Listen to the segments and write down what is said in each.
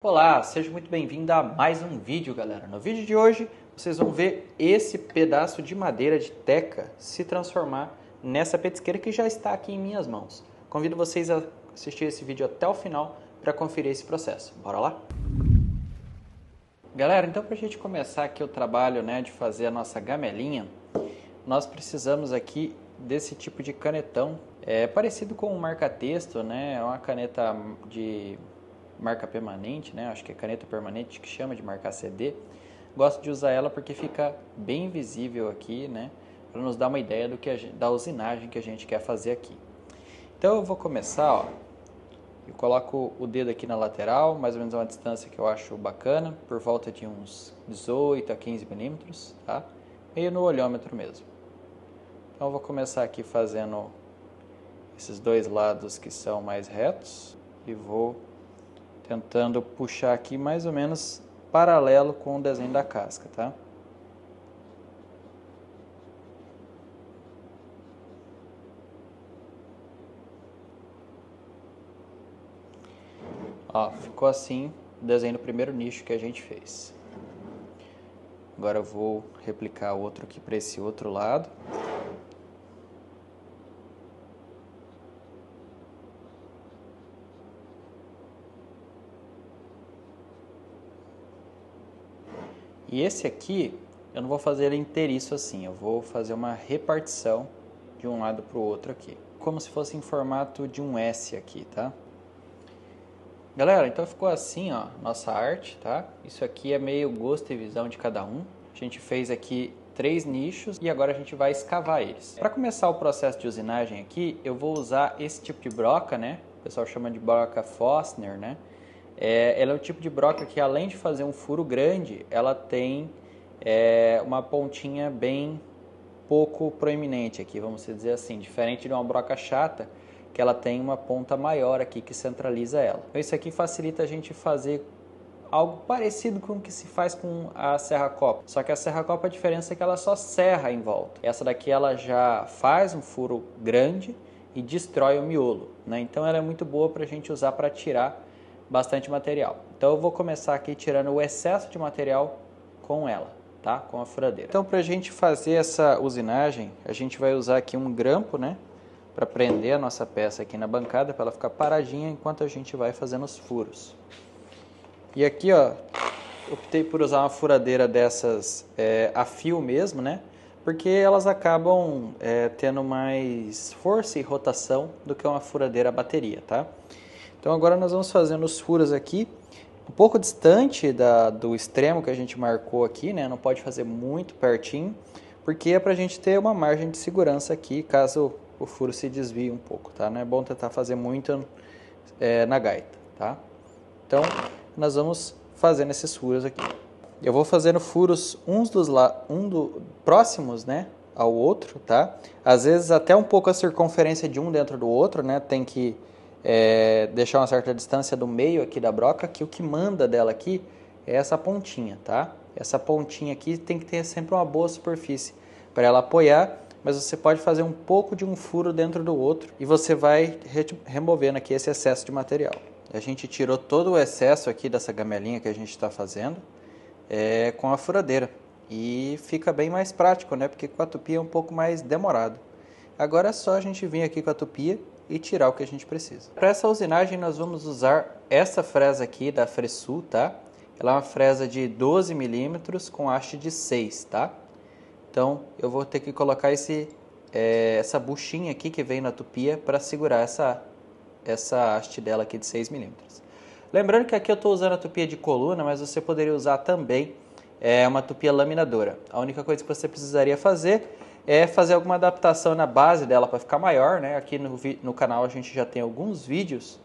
Olá, seja muito bem-vindo a mais um vídeo, galera. No vídeo de hoje, vocês vão ver esse pedaço de madeira de teca se transformar nessa petisqueira que já está aqui em minhas mãos. Convido vocês a assistir esse vídeo até o final para conferir esse processo. Bora lá? Galera, então para a gente começar aqui o trabalho, de fazer a nossa gamelinha, nós precisamos aqui desse tipo de canetão. É parecido com um marca-texto, É uma caneta de marca permanente, acho que é caneta permanente que chama de marcar CD. Gosto de usar ela porque fica bem visível aqui, para nos dar uma ideia da usinagem que a gente quer fazer aqui. Então eu vou começar, eu coloco o dedo aqui na lateral, mais ou menos a uma distância que eu acho bacana, por volta de uns 18 a 15 milímetros, tá? Meio no olhômetro mesmo. Então eu vou começar aqui fazendo esses dois lados que são mais retos e vou tentando puxar aqui mais ou menos paralelo com o desenho da casca, tá? Ó, ficou assim o desenho do primeiro nicho que a gente fez. Agora eu vou replicar outro aqui para esse outro lado. E esse aqui, eu não vou fazer ele inteiriço assim, eu vou fazer uma repartição de um lado para o outro aqui. Como se fosse em formato de um S aqui, tá? Galera, então ficou assim, ó, nossa arte, tá? Isso aqui é meio gosto e visão de cada um. A gente fez aqui 3 nichos e agora a gente vai escavar eles. Para começar o processo de usinagem aqui, eu vou usar esse tipo de broca, O pessoal chama de broca Forstner, Ela é um tipo de broca que, além de fazer um furo grande, ela tem uma pontinha bem pouco proeminente aqui, vamos dizer assim, diferente de uma broca chata, que ela tem uma ponta maior aqui que centraliza ela. Então isso aqui facilita a gente fazer algo parecido com o que se faz com a serra-copa. Só que a serra-copa, a diferença é que ela só serra em volta. Essa daqui ela já faz um furo grande e destrói o miolo, Então ela é muito boa para a gente usar para tirar bastante material. Então eu vou começar aqui tirando o excesso de material com ela, tá? Com a furadeira. Então para a gente fazer essa usinagem, a gente vai usar aqui um grampo, para prender a nossa peça aqui na bancada, para ela ficar paradinha enquanto a gente vai fazendo os furos. E aqui, ó, optei por usar uma furadeira dessas a fio mesmo, Porque elas acabam tendo mais força e rotação do que uma furadeira a bateria, tá? Então agora nós vamos fazendo os furos aqui, um pouco distante do extremo que a gente marcou aqui, Não pode fazer muito pertinho, porque é para a gente ter uma margem de segurança aqui, caso o furo se desvie um pouco, tá? Não é bom tentar fazer muito na gaita, tá? Então nós vamos fazendo esses furos aqui. Eu vou fazendo furos próximos, ao outro, tá? Às vezes até um pouco a circunferência de um dentro do outro, Tem que deixar uma certa distância do meio aqui da broca, que o que manda dela aqui é essa pontinha, tá? Essa pontinha aqui tem que ter sempre uma boa superfície para ela apoiar, mas você pode fazer um pouco de um furo dentro do outro e você vai removendo aqui esse excesso de material. A gente tirou todo o excesso aqui dessa gamelinha que a gente está fazendo com a furadeira e fica bem mais prático, Porque com a tupia é um pouco mais demorado. Agora é só a gente vir aqui com a tupia e tirar o que a gente precisa. Para essa usinagem nós vamos usar essa fresa aqui da Fresul, tá? Ela é uma fresa de 12 milímetros com haste de 6, tá? Então eu vou ter que colocar essa buchinha aqui que vem na tupia para segurar essa haste dela aqui de 6 milímetros. Lembrando que aqui eu estou usando a tupia de coluna, mas você poderia usar também uma tupia laminadora. A única coisa que você precisaria fazer é fazer alguma adaptação na base dela para ficar maior, Aqui no canal a gente já tem alguns vídeos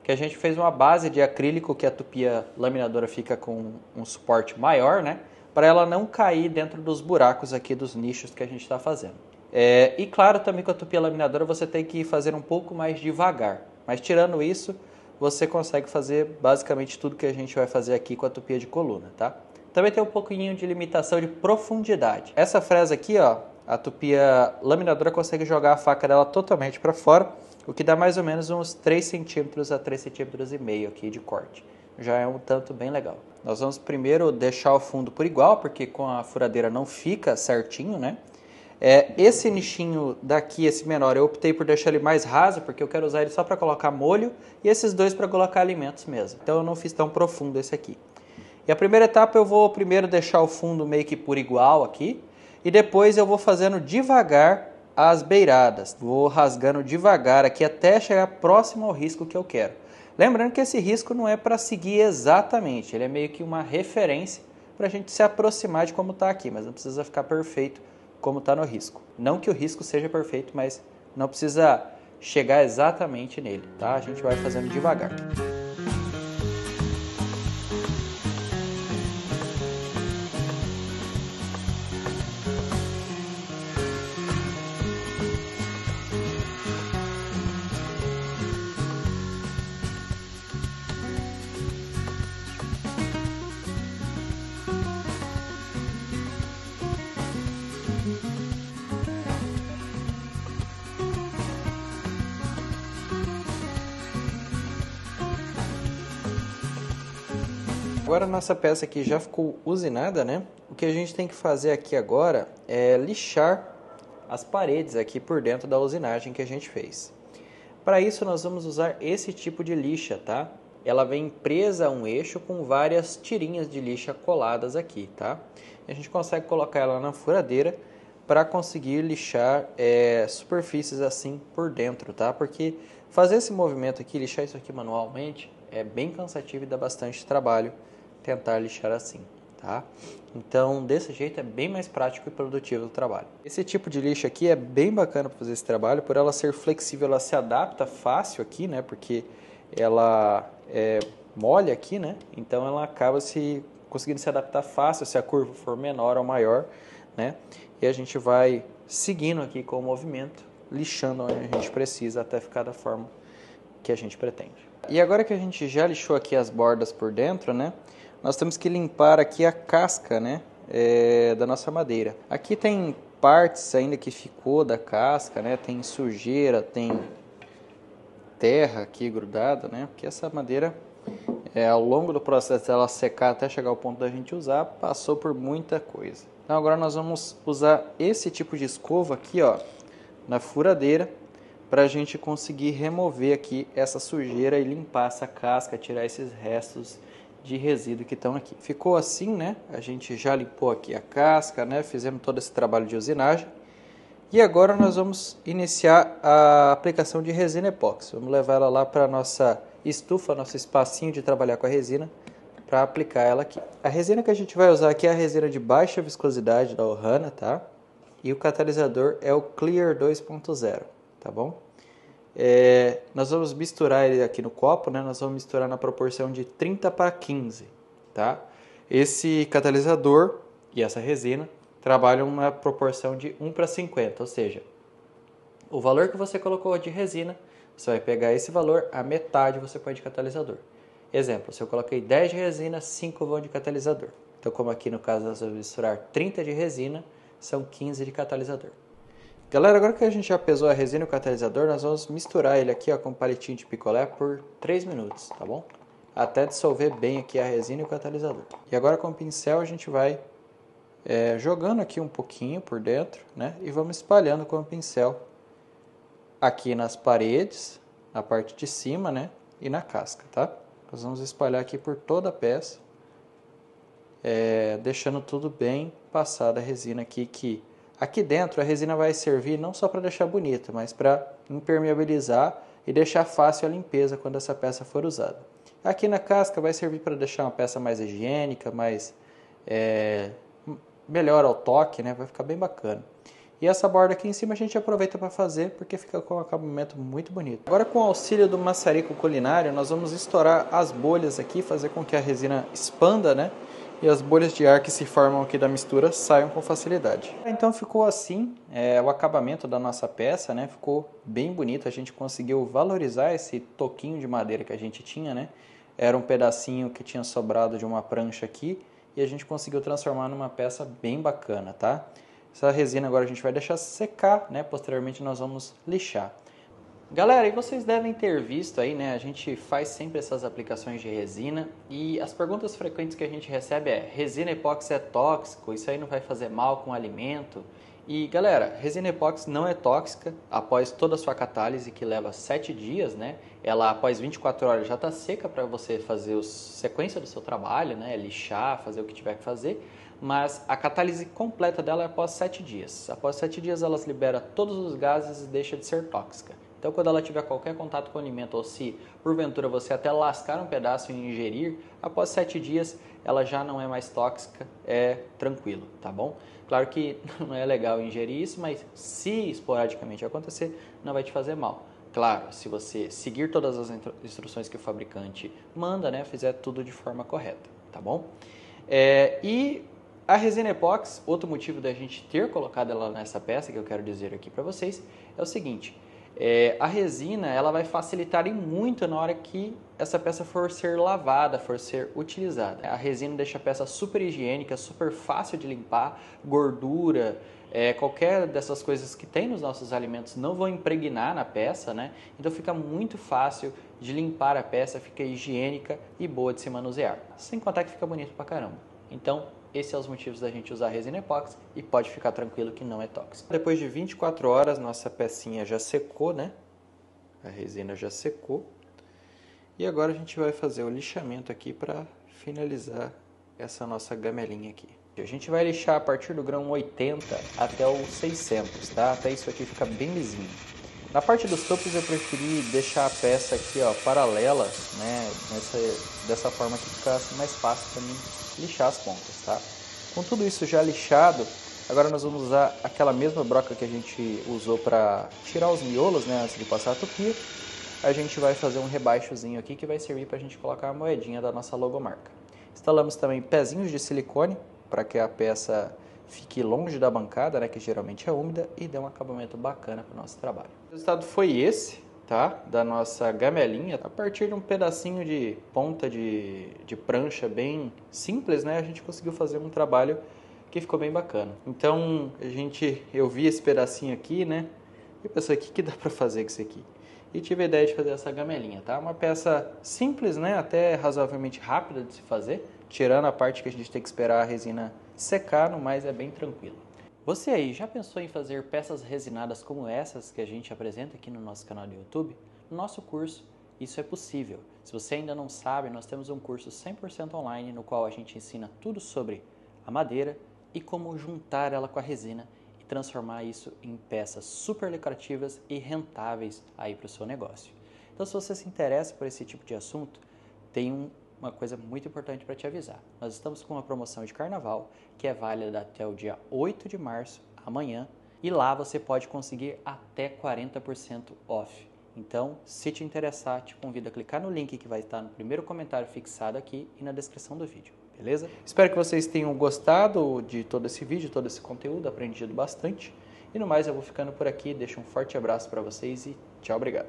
que a gente fez uma base de acrílico que a tupia laminadora fica com um suporte maior, Para ela não cair dentro dos buracos aqui dos nichos que a gente está fazendo. E claro, também com a tupia laminadora você tem que fazer um pouco mais devagar. Mas tirando isso, você consegue fazer basicamente tudo que a gente vai fazer aqui com a tupia de coluna, tá? Também tem um pouquinho de limitação de profundidade. Essa fresa aqui, ó, a tupia laminadora consegue jogar a faca dela totalmente para fora, o que dá mais ou menos uns 3 cm a 3,5 cm aqui de corte. já é um tanto bem legal. Nós vamos primeiro deixar o fundo por igual, porque com a furadeira não fica certinho, né? Esse nichinho daqui, esse menor, eu optei por deixar ele mais raso, porque eu quero usar ele só para colocar molho, e esses dois para colocar alimentos mesmo. Então eu não fiz tão profundo esse aqui. E a primeira etapa eu vou primeiro deixar o fundo meio que por igual aqui, e depois eu vou fazendo devagar as beiradas. Vou rasgando devagar aqui até chegar próximo ao risco que eu quero. Lembrando que esse risco não é para seguir exatamente, ele é meio que uma referência para a gente se aproximar de como está aqui, mas não precisa ficar perfeito como está no risco. Não que o risco seja perfeito, mas não precisa chegar exatamente nele, tá? A gente vai fazendo devagar. Agora a nossa peça aqui já ficou usinada, né? O que a gente tem que fazer aqui agora é lixar as paredes aqui por dentro da usinagem que a gente fez. Para isso nós vamos usar esse tipo de lixa, tá? Ela vem presa a um eixo com várias tirinhas de lixa coladas aqui, tá? A gente consegue colocar ela na furadeira para conseguir lixar superfícies assim por dentro, tá? Porque fazer esse movimento aqui, lixar isso aqui manualmente, é bem cansativo e dá bastante trabalho tentar lixar assim, tá? Então, desse jeito é bem mais prático e produtivo o trabalho. Esse tipo de lixa aqui é bem bacana para fazer esse trabalho, por ela ser flexível, ela se adapta fácil aqui, né? Porque ela molha aqui, né? Então ela acaba conseguindo se adaptar fácil se a curva for menor ou maior, né? E a gente vai seguindo aqui com o movimento, lixando onde a gente precisa até ficar da forma que a gente pretende. E agora que a gente já lixou aqui as bordas por dentro, né? Nós temos que limpar aqui a casca, né, da nossa madeira. Aqui tem partes ainda que ficou da casca, né, tem sujeira, tem terra aqui grudada, né, porque essa madeira, ao longo do processo dela secar até chegar ao ponto da gente usar, passou por muita coisa. Então agora nós vamos usar esse tipo de escova aqui, ó, na furadeira, para a gente conseguir remover aqui essa sujeira e limpar essa casca, tirar esses restos de resíduo que estão aqui. Ficou assim, né? A gente já limpou aqui a casca, né? Fizemos todo esse trabalho de usinagem. E agora nós vamos iniciar a aplicação de resina epóxi. Vamos levar ela lá para a nossa estufa, nosso espacinho de trabalhar com a resina, para aplicar ela aqui. A resina que a gente vai usar aqui é a resina de baixa viscosidade da Ohana, tá? E o catalisador é o Clear 2.0, tá bom? Nós vamos misturar ele aqui no copo, né? Nós vamos misturar na proporção de 30:15, tá? Esse catalisador e essa resina trabalham na proporção de 1:50, ou seja, o valor que você colocou de resina, você vai pegar esse valor, a metade você põe de catalisador. Exemplo, se eu coloquei 10 de resina, 5 vão de catalisador. Então, como aqui no caso nós vamos misturar 30 de resina, são 15 de catalisador. Galera, agora que a gente já pesou a resina e o catalisador, nós vamos misturar ele aqui ó, com um palitinho de picolé por 3 minutos, tá bom? Até dissolver bem aqui a resina e o catalisador. E agora com o pincel a gente vai jogando aqui um pouquinho por dentro, né? E vamos espalhando com o pincel aqui nas paredes, na parte de cima, né? E na casca, tá? Nós vamos espalhar aqui por toda a peça, deixando tudo bem passada a resina aqui, que aqui dentro a resina vai servir não só para deixar bonita, mas para impermeabilizar e deixar fácil a limpeza quando essa peça for usada. Aqui na casca vai servir para deixar uma peça mais higiênica, mais melhor ao toque, né? Vai ficar bem bacana. E essa borda aqui em cima a gente aproveita para fazer porque fica com um acabamento muito bonito. Agora com o auxílio do maçarico culinário nós vamos estourar as bolhas aqui, fazer com que a resina expanda, né? E as bolhas de ar que se formam aqui da mistura saiam com facilidade. Então ficou assim o acabamento da nossa peça, né? Ficou bem bonito, a gente conseguiu valorizar esse toquinho de madeira que a gente tinha, né? Era um pedacinho que tinha sobrado de uma prancha aqui e a gente conseguiu transformar numa peça bem bacana, tá? Essa resina agora a gente vai deixar secar, né? Posteriormente nós vamos lixar. Galera, e vocês devem ter visto aí, né? A gente faz sempre essas aplicações de resina e as perguntas frequentes que a gente recebe é: resina epóxi é tóxico? Isso aí não vai fazer mal com o alimento? E galera, resina epóxi não é tóxica após toda a sua catálise, que leva 7 dias, né? Ela após 24 horas já está seca para você fazer a sequência do seu trabalho, né? Lixar, fazer o que tiver que fazer. Mas a catálise completa dela é após 7 dias. Após 7 dias ela libera todos os gases e deixa de ser tóxica. Então, quando ela tiver qualquer contato com o alimento, ou se porventura você até lascar um pedaço e ingerir, após 7 dias ela já não é mais tóxica, é tranquilo, tá bom? Claro que não é legal ingerir isso, mas se esporadicamente acontecer, não vai te fazer mal. Claro, se você seguir todas as instruções que o fabricante manda, né, fizer tudo de forma correta, tá bom? E a resina epóxi, outro motivo da gente ter colocado ela nessa peça, que eu quero dizer aqui para vocês, é o seguinte: a resina ela vai facilitar e muito na hora que essa peça for ser lavada, for ser utilizada. A resina deixa a peça super higiênica, super fácil de limpar, gordura, qualquer dessas coisas que tem nos nossos alimentos não vão impregnar na peça, né? Então fica muito fácil de limpar a peça, fica higiênica e boa de se manusear. Sem contar que fica bonito pra caramba. Então, esses são os motivos da gente usar resina epóxi e pode ficar tranquilo que não é tóxico. Depois de 24 horas, nossa pecinha já secou, né? A resina já secou. E agora a gente vai fazer o lixamento aqui para finalizar essa nossa gamelinha aqui. A gente vai lixar a partir do grão 80 até o 600, tá? Até isso aqui ficar bem lisinho. Na parte dos topos eu preferi deixar a peça aqui, ó, paralela, né? Dessa forma que fica mais fácil para mim lixar as pontas, tá? Com tudo isso já lixado, agora nós vamos usar aquela mesma broca que a gente usou para tirar os miolos, né? Antes de passar a tupia. A gente vai fazer um rebaixozinho aqui que vai servir para a gente colocar a moedinha da nossa logomarca. Instalamos também pezinhos de silicone para que a peça fique longe da bancada, né, que geralmente é úmida, e dê um acabamento bacana para o nosso trabalho. O resultado foi esse, tá? Da nossa gamelinha. A partir de um pedacinho de ponta de prancha bem simples, né, a gente conseguiu fazer um trabalho que ficou bem bacana. Então, eu vi esse pedacinho aqui, né, e pensei, o que dá para fazer com isso aqui? E tive a ideia de fazer essa gamelinha, tá? Uma peça simples, né? Até razoavelmente rápida de se fazer, tirando a parte que a gente tem que esperar a resina secar, no mais é bem tranquilo. Você aí, já pensou em fazer peças resinadas como essas que a gente apresenta aqui no nosso canal do YouTube? No nosso curso, isso é possível. Se você ainda não sabe, nós temos um curso 100% online no qual a gente ensina tudo sobre a madeira e como juntar ela com a resina transformar isso em peças super lucrativas e rentáveis aí para o seu negócio. Então, se você se interessa por esse tipo de assunto, tem uma coisa muito importante para te avisar. Nós estamos com uma promoção de carnaval que é válida até o dia 8 de março, amanhã, e lá você pode conseguir até 40% off. Então, se te interessar, te convido a clicar no link que vai estar no primeiro comentário fixado aqui e na descrição do vídeo. Beleza? Espero que vocês tenham gostado de todo esse vídeo, todo esse conteúdo, aprendido bastante. E no mais, eu vou ficando por aqui. Deixo um forte abraço para vocês e tchau, obrigado.